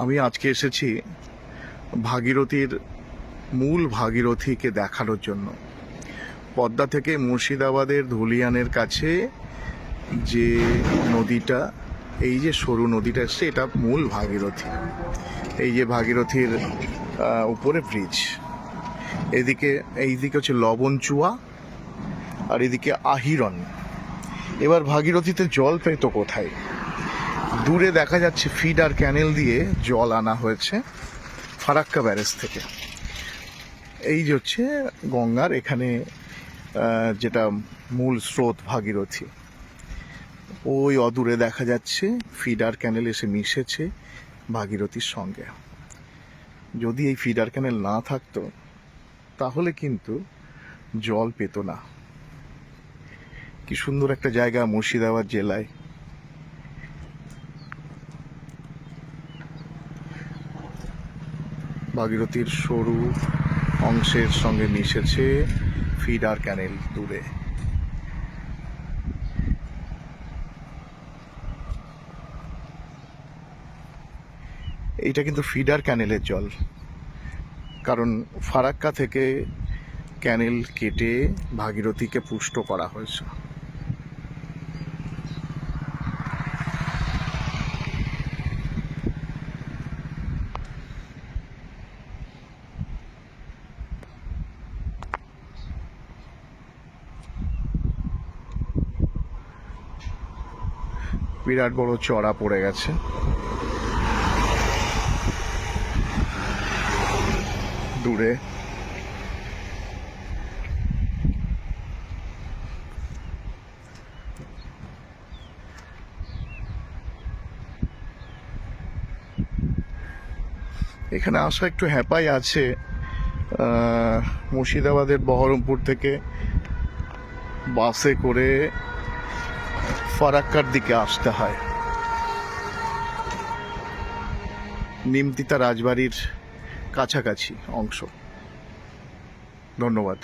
আমি আজকে এসেছি ভাগীরথীর মূল ভাগীরথীকে দেখানোর জন্য। পদ্মা থেকে মুর্শিদাবাদের ধুলিয়ানের কাছে যে নদীটা, এই যে সরু নদীটা এসছে, এটা মূল ভাগীরথী। এই যে ভাগীরথীর উপরে ব্রিজ, এইদিকে হচ্ছে লবণচুয়া আর এদিকে আহিরন। এবার ভাগীরথীতে জল পেত কোথায়? দূরে দেখা যাচ্ছে ফিডার ক্যানেল দিয়ে জল আনা হয়েছে ফারাক্কা ব্যারেজ থেকে। এই যে হচ্ছে গঙ্গার এখানে যেটা মূল স্রোত ভাগীরথী, ওই অদূরে দেখা যাচ্ছে ফিডার ক্যানেল এসে মিশেছে ভাগীরথীর সঙ্গে। যদি এই ফিডার ক্যানেল না থাকতো তাহলে কিন্তু জল পেত না। কি সুন্দর একটা জায়গা মুর্শিদাবাদ জেলায়। ভাগীরথীর সরু অংশের সঙ্গে মিশেছে ফিডার ক্যানেল দূরে। এইটা কিন্তু ফিডার ক্যানেলের জল, কারণ ফারাক্কা থেকে ক্যানেল কেটে ভাগীরথীকে পুষ্ট করা হয়েছে। বিরাট বড় চড়া পড়ে গেছে দূরে। এখানে আসা একটু হ্যাপাই আছে। মুর্শিদাবাদের বহরমপুর থেকে বাসে করে ফারাক্কার দিকে আসতে হয়, নিমতিতা রাজবাড়ির কাছাকাছি অংশ। ধন্যবাদ।